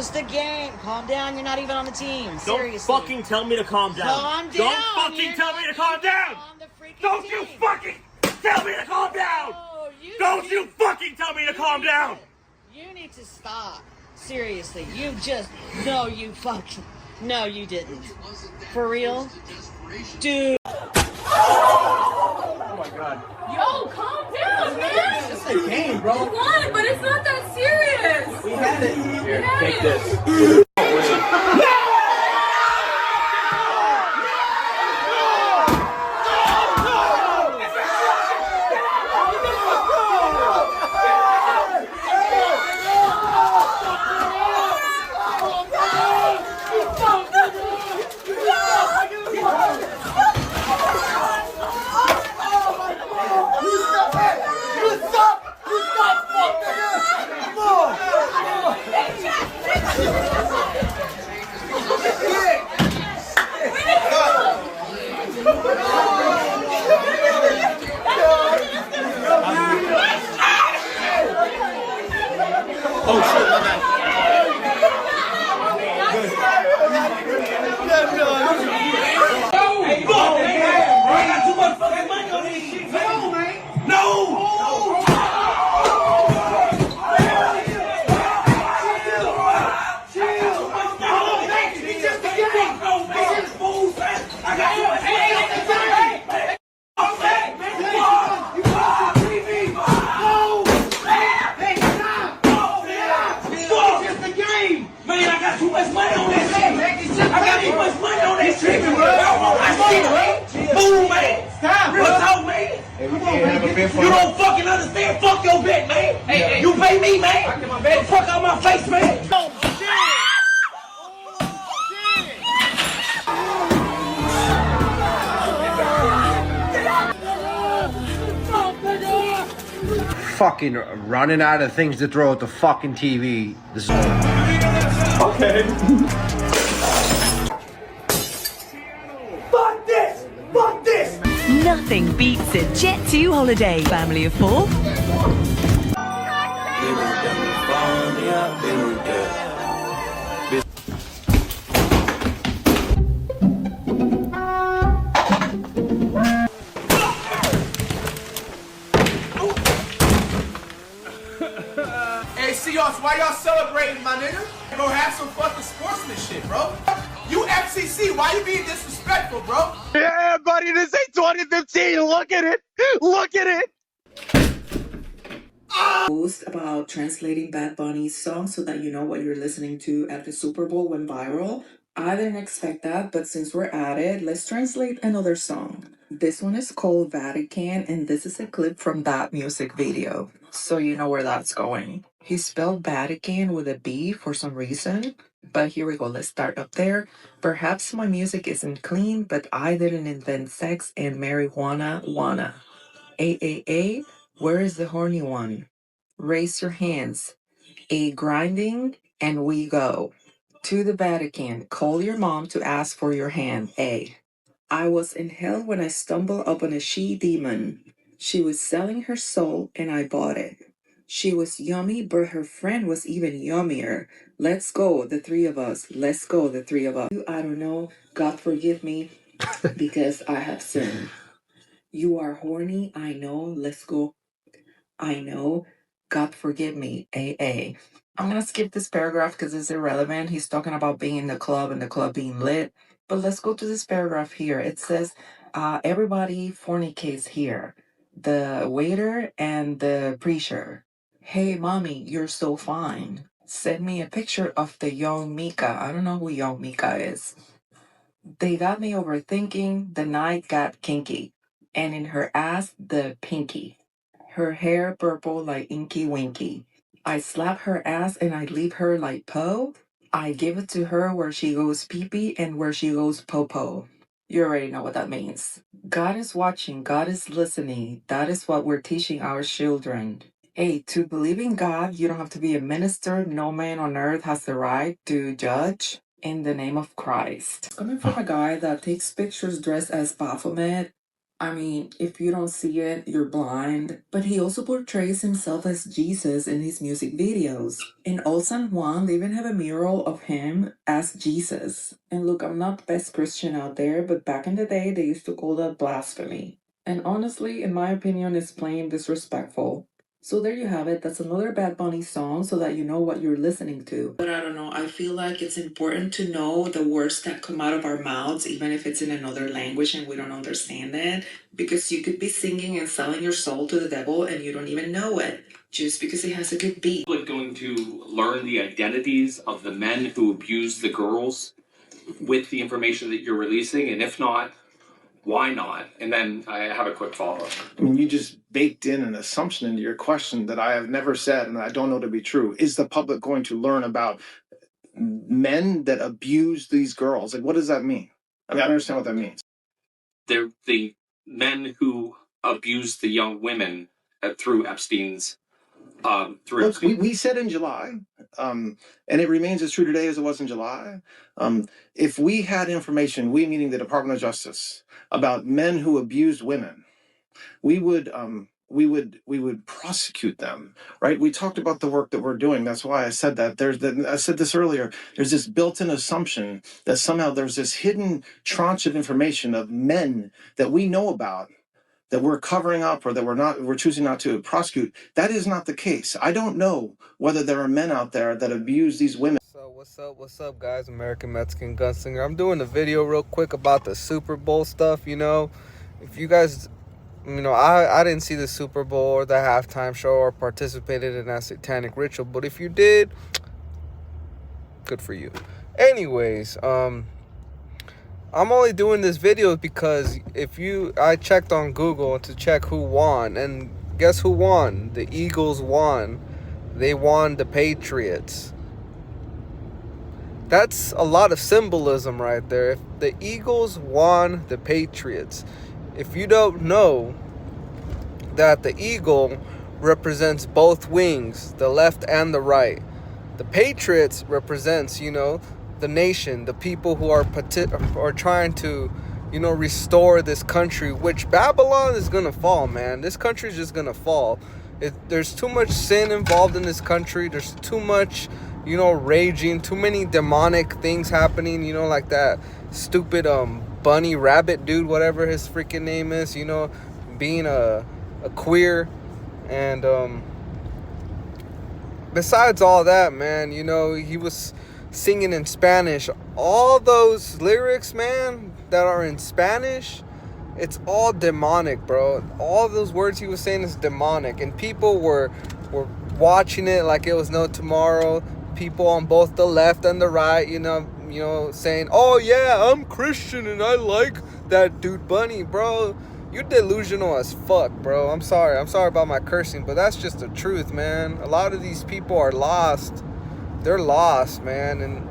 just a game. Calm down. You're not even on the team. Seriously. Don't fucking tell me to calm down. Calm down. Don't fucking tell me to calm down. Don't you fucking tell me to calm down. Don't you fucking tell me to calm down. You need to stop. Seriously. You just... No, you fucking... No, you didn't. For real? Dude. Oh my god. Yo, calm down, man! It's a game, bro. What? But it's not that serious! We had it. Here, take this. Oh shit, my bad. Hey, fuck, bro, I got too much fucking money on this shit, man. No, man. No. Too much money on that shit. I got too much money on that shit, bro. I see it, man. Move, man. Stop. What's up, man? Hey, we can't have a bet for you don't fucking understand. Fuck your bet, man. Hey, you pay me, man. I get my bet. Fuck out my face, man. Oh, shit. fucking running out of things to throw at the fucking TV. This is okay. Fuck this! Fuck this! Nothing beats a Jet 2 holiday. Family of 4. Hey, Seahawks, why y'all celebrating, my nigga? Go have some fucking sportsmanship, bro. You FCC, why you being disrespectful, bro? yeah, buddy, this ain't 2015. Look at it. Look at it. Post about translating Bad Bunny's song so that you know what you're listening to at the Super Bowl went viral. I didn't expect that, but since we're at it, let's translate another song. This one is called Vatican, and this is a clip from that music video, so you know where that's going. He spelled Vatican with a B for some reason, but here we go, let's start up there. Perhaps my music isn't clean, but I didn't invent sex and marijuana, wanna. A, where is the horny one? Raise your hands. A, grinding, and we go. To the Vatican, call your mom to ask for your hand. A, I was in hell when I stumbled upon a she-demon. She was selling her soul and I bought it. She was yummy, but her friend was even yummier. Let's go, the three of us. Let's go, the three of us. I don't know. God forgive me because I have sinned. You are horny, I know. Let's go. I know. God forgive me. AA. I'm going to skip this paragraph because it's irrelevant. He's talking about being in the club and the club being lit. But let's go to this paragraph here. It says, everybody fornicates here. The waiter and the preacher. Hey, mommy, you're so fine. Send me a picture of the young Mika. I don't know who young Mika is. They got me overthinking. The night got kinky. And in her ass, the pinky. Her hair purple like Inky Winky. I slap her ass and I leave her like Poe. I give it to her where she goes pee-pee and where she goes po-po. You already know what that means. God is watching. God is listening. That is what we're teaching our children. Hey, to believe in God, you don't have to be a minister. No man on earth has the right to judge in the name of Christ. Coming from a guy that takes pictures dressed as Baphomet, I mean, if you don't see it, you're blind. But he also portrays himself as Jesus in his music videos. In Old San Juan, they even have a mural of him as Jesus. And look, I'm not the best Christian out there, but back in the day, they used to call that blasphemy. And honestly, in my opinion, it's plain disrespectful. So there you have it. That's another Bad Bunny song so that you know what you're listening to. But I don't know. I feel like it's important to know the words that come out of our mouths, even if it's in another language and we don't understand it. Because you could be singing and selling your soul to the devil and you don't even know it. Just because it has a good beat. Going to learn the identities of the men who abuse the girls with the information that you're releasing? And if not, why not? And then I have a quick follow-up. I mean, you just baked in an assumption into your question that I have never said and I don't know to be true. Is the public going to learn about men that abuse these girls? Like, what does that mean? I mean, I don't understand what that means. They're the men who abuse the young women through Epstein's Look, we said in July, and it remains as true today as it was in July. If we had information, we meaning the Department of Justice, about men who abused women, we would prosecute them, right? We talked about the work that we're doing. That's why I said that. I said this earlier. There's this built-in assumption that somehow there's this hidden tranche of information of men that we know about that we're covering up or that we're choosing not to prosecute. That is not the case. I don't know whether there are men out there that abuse these women. So what's up, guys? American Mexican Gunslinger. I'm doing a video real quick about the Super Bowl stuff. If you guys, I didn't see the Super Bowl or the halftime show or participated in that satanic ritual, but if you did, good for you. Anyways, I'm only doing this video because I checked on Google to check who won, and guess who won? The Eagles won. They won the Patriots. That's a lot of symbolism right there. If the Eagles won the Patriots, if you don't know that the eagle represents both wings, the left and the right, the Patriots represents, the nation, the people who are trying to, restore this country, which Babylon is going to fall, man. This country is just going to fall. There's too much sin involved in this country. There's too much, raging, too many demonic things happening, like that stupid bunny rabbit dude, whatever his freaking name is, being a queer. And besides all that, man, he was singing in Spanish. All those lyrics, man, that are in Spanish, it's all demonic, bro. All those words he was saying is demonic, and people were watching it like it was no tomorrow. People on both the left and the right, saying, "Oh yeah, I'm Christian and I like that dude Bunny." Bro, you delusional as fuck, bro. I'm sorry about my cursing, but that's just the truth, man. A lot of these people are lost. They're lost, man. And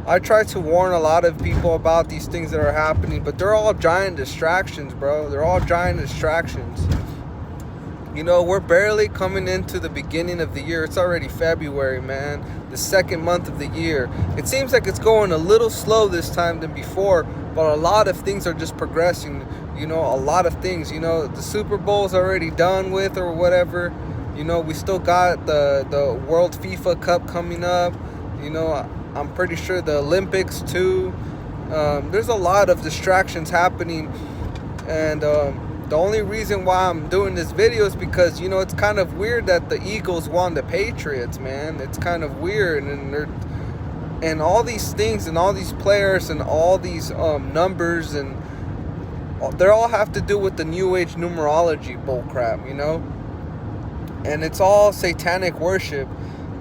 I try to warn a lot of people about these things that are happening, but they're all giant distractions, bro. They're all giant distractions. We're barely coming into the beginning of the year. It's already February, man. The second month of the year. It seems like it's going a little slow this time than before, but a lot of things are just progressing. A lot of things. The Super Bowl's already done with or whatever. We still got the World FIFA Cup coming up. I'm pretty sure the Olympics too. There's a lot of distractions happening, and the only reason why I'm doing this video is because it's kind of weird that the Eagles won the Patriots, man. It's kind of weird, and all these things and all these players and all these numbers, and they all have to do with the New Age numerology bullcrap, and it's all satanic worship.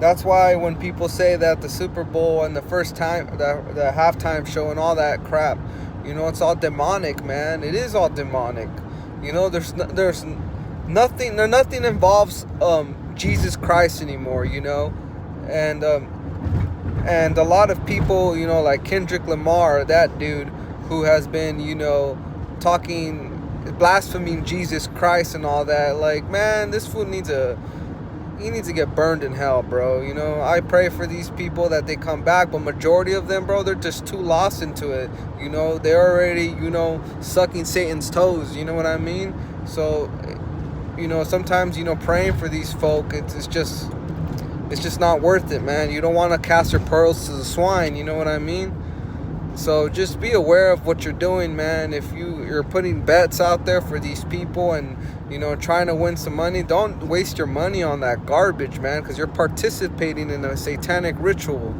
That's why when people say that the Super Bowl and the halftime show and all that crap, it's all demonic, man. It is all demonic. There's nothing. Nothing involves Jesus Christ anymore. And a lot of people, like Kendrick Lamar, that dude who has been, blaspheming Jesus Christ and all that. Like, man, this fool needs he needs to get burned in hell, bro. You know, I pray for these people that they come back, but majority of them, bro, they're just too lost into it. You know, they're already, you know, sucking Satan's toes. You know what I mean? So, you know, sometimes, you know, praying for these folk, it's just not worth it, man. You don't want to cast your pearls to the swine. You know what I mean? So just be aware of what you're doing, man. If you're putting bets out there for these people and, you know, trying to win some money, don't waste your money on that garbage, man, because you're participating in a satanic ritual.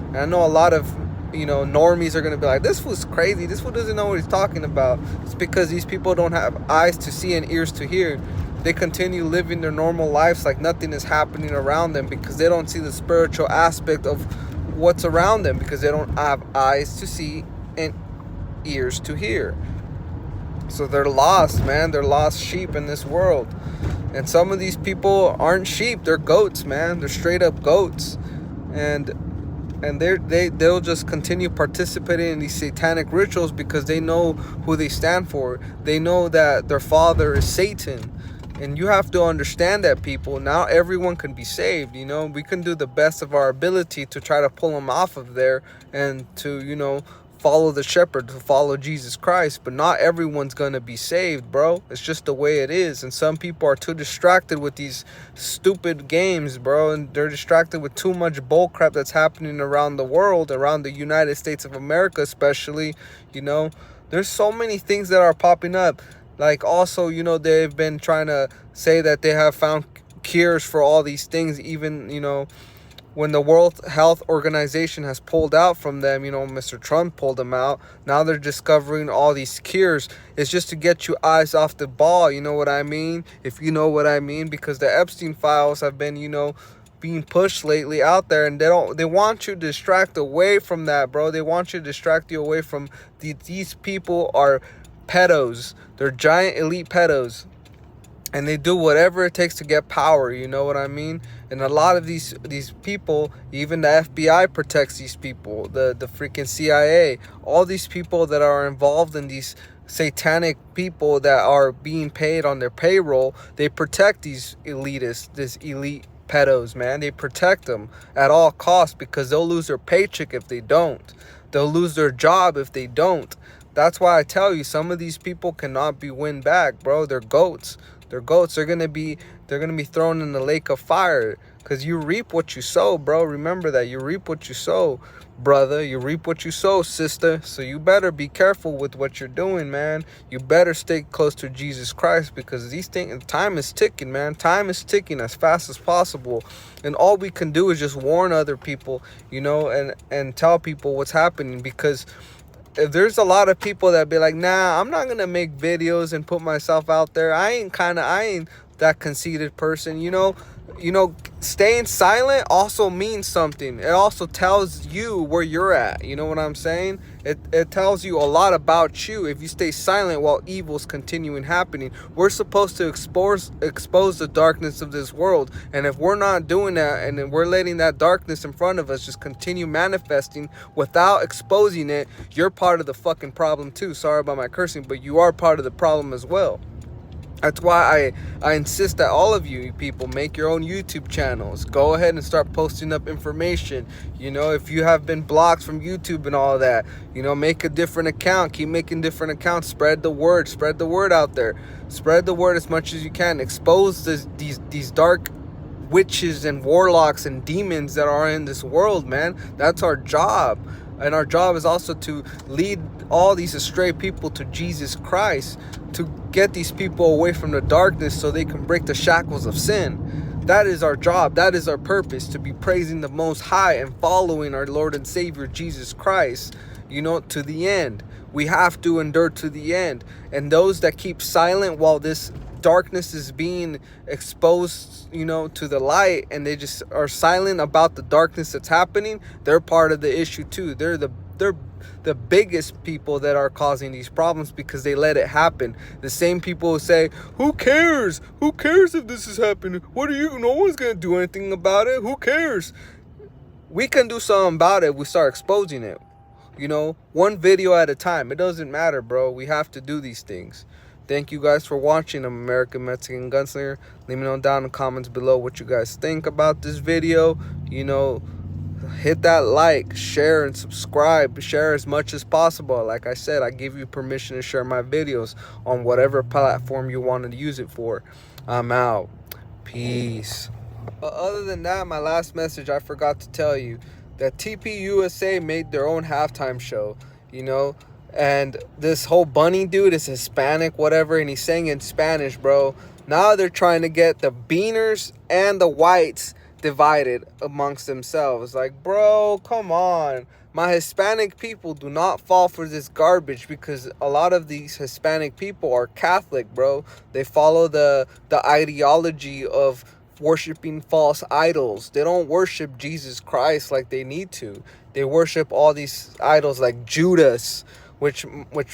And I know a lot of, you know, normies are going to be like, this fool's crazy. This fool doesn't know what he's talking about. It's because these people don't have eyes to see and ears to hear. They continue living their normal lives like nothing is happening around them because they don't see the spiritual aspect of what's around them, because they don't have eyes to see and ears to hear. So they're lost, man. They're lost sheep in this world. And some of these people aren't sheep, they're goats, man. They're straight up goats. And they'll just continue participating in these satanic rituals because they know who they stand for. They know that their father is Satan. And you have to understand that, people. Now everyone can be saved, you know. We can do the best of our ability to try to pull them off of there and to, you know, follow the shepherd, to follow Jesus Christ. But not everyone's going to be saved, bro. It's just the way it is. And some people are too distracted with these stupid games, bro. And they're distracted with too much bullcrap that's happening around the world, around the United States of America especially, you know. There's so many things that are popping up. Like, also, you know, they've been trying to say that they have found cures for all these things, even, you know, when the World Health Organization has pulled out from them. You know, Mr. Trump pulled them out. Now they're discovering all these cures. It's just to get you eyes off the ball, you know what I mean? If you know what I mean, because the Epstein files have been, you know, being pushed lately out there, and they want you to distract away from that, bro. They want you to distract you away from these people are pedos. They're giant elite pedos, and they do whatever it takes to get power, you know what I mean? And a lot of these people, even the FBI protects these people, the freaking CIA, all these people that are involved in these satanic people that are being paid on their payroll, they protect these elitists, this elite pedos, man. They protect them at all costs because they'll lose their paycheck if they don't. They'll lose their job if they don't. That's why I tell you, some of these people cannot be won back, bro. They're goats. They're goats. They're gonna be thrown in the lake of fire, because you reap what you sow, bro. Remember that. You reap what you sow, brother. You reap what you sow, sister. So you better be careful with what you're doing, man. You better stay close to Jesus Christ, because these things, time is ticking, man. Time is ticking as fast as possible. And all we can do is just warn other people, you know, and tell people what's happening, because if there's a lot of people that be like, nah, I'm not gonna make videos and put myself out there. I ain't that conceited person, you know. Staying silent also means something. It also tells you where you're at. You know what I'm saying? It tells you a lot about you if you stay silent while evil's continuing happening. We're supposed to expose the darkness of this world. And if we're not doing that, and we're letting that darkness in front of us just continue manifesting without exposing it, you're part of the fucking problem too. Sorry about my cursing, but you are part of the problem as well. That's why I insist that all of you people make your own YouTube channels. Go ahead and start posting up information. You know, if you have been blocked from YouTube and all that, you know, make a different account. Keep making different accounts. Spread the word. Spread the word out there. Spread the word as much as you can. Expose these dark witches and warlocks and demons that are in this world, man. That's our job. And our job is also to lead all these astray people to Jesus Christ, to get these people away from the darkness so they can break the shackles of sin. That is our job. That is our purpose, to be praising the Most High and following our Lord and Savior Jesus Christ, you know, to the end. We have to endure to the end. And those that keep silent while this darkness is being exposed, you know, to the light, and they just are silent about the darkness that's happening, they're part of the issue too. They're the biggest people that are causing these problems, because they let it happen. The same people who say, who cares? Who cares if this is happening? No one's gonna do anything about it. Who cares? We can do something about it. We start exposing it. You know, one video at a time. It doesn't matter, bro. We have to do these things. Thank you guys for watching. I'm American Mexican Gunslinger. Let me know down in the comments below what you guys think about this video. You know, hit that like, share, and subscribe. Share as much as possible. Like I said, I give you permission to share my videos on whatever platform you want to use it for. I'm out. Peace. Other than that, my last message, I forgot to tell you that TPUSA made their own halftime show, you know, and this whole bunny dude is Hispanic, whatever, and he's saying in Spanish, bro. Now they're trying to get the beaners and the whites divided amongst themselves. Like, bro, come on. My Hispanic people do not fall for this garbage, because a lot of these Hispanic people are Catholic, bro. They follow the ideology of worshiping false idols. They don't worship Jesus Christ like they need to. They worship all these idols like Judas, which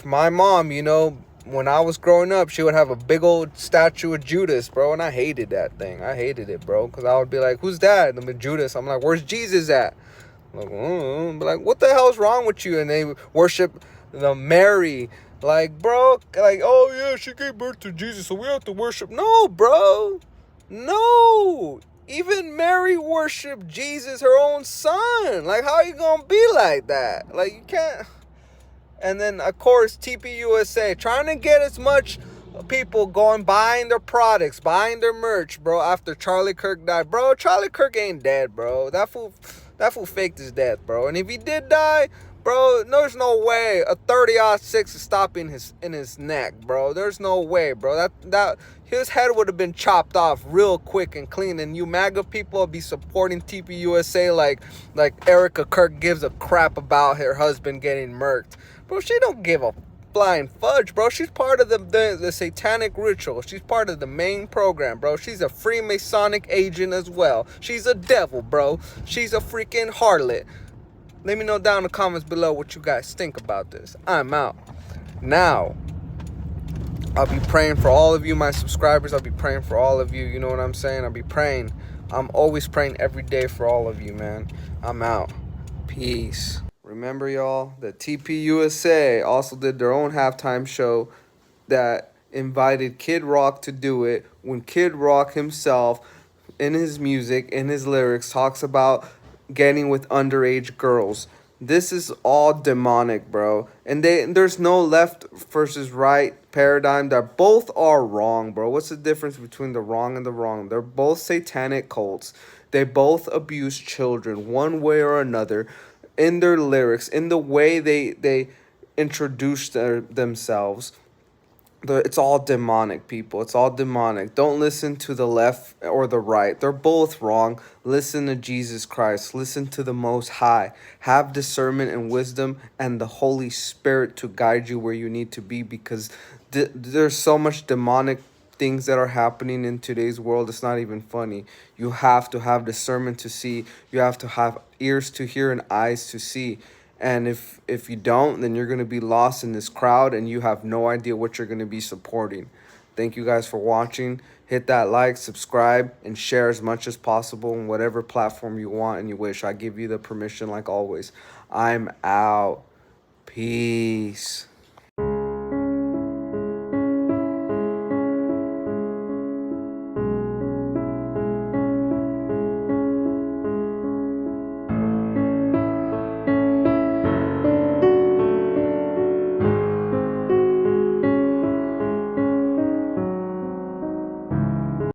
my mom, you know, when I was growing up, she would have a big old statue of Judas, bro, and I hated that thing. I hated it, bro, because I would be like, who's that? And I'm Judas. I'm like, where's Jesus at? I'm like, but like, what the hell's wrong with you? And they worship the Mary. Like, bro, like, oh yeah, she gave birth to Jesus, so we have to worship. No, bro. No. Even Mary worshiped Jesus, her own son. Like, how you gonna be like that? Like, you can't. And then, of course, TPUSA, trying to get as much people going, buying their products, buying their merch, bro, after Charlie Kirk died. Bro, Charlie Kirk ain't dead, bro. That fool faked his death, bro. And if he did die, bro, there's no way a 30-06 is stopping in his neck, bro. There's no way, bro. That his head would have been chopped off real quick and clean, and you MAGA people will be supporting TPUSA like Erica Kirk gives a crap about her husband getting murked. Bro, she don't give a flying fudge, bro. She's part of the satanic ritual. She's part of the main program, bro. She's a Freemasonic agent as well. She's a devil, bro. She's a freaking harlot. Let me know down in the comments below what you guys think about this. I'm out. Now, I'll be praying for all of you, my subscribers. I'll be praying for all of you. You know what I'm saying? I'll be praying. I'm always praying every day for all of you, man. I'm out. Peace. Remember, y'all, that TPUSA also did their own halftime show that invited Kid Rock to do it, when Kid Rock himself, in his music, in his lyrics, talks about getting with underage girls. This is all demonic, bro. And there's no left versus right paradigm. That both are wrong, bro. What's the difference between the wrong and the wrong? They're both satanic cults. They both abuse children one way or another, in their lyrics, in the way they introduce themselves. It's all demonic, people. It's all demonic. Don't listen to the left or the right. They're both wrong. Listen to Jesus Christ. Listen to the Most High. Have discernment and wisdom and the Holy Spirit to guide you where you need to be, because there's so much demonic things that are happening in today's world. It's not even funny. You have to have discernment to see. You have to have ears to hear and eyes to see. And if you don't, then you're going to be lost in this crowd and you have no idea what you're going to be supporting. Thank you guys for watching. Hit that like, subscribe, and share as much as possible on whatever platform you want and you wish. I give you the permission like always. I'm out. Peace.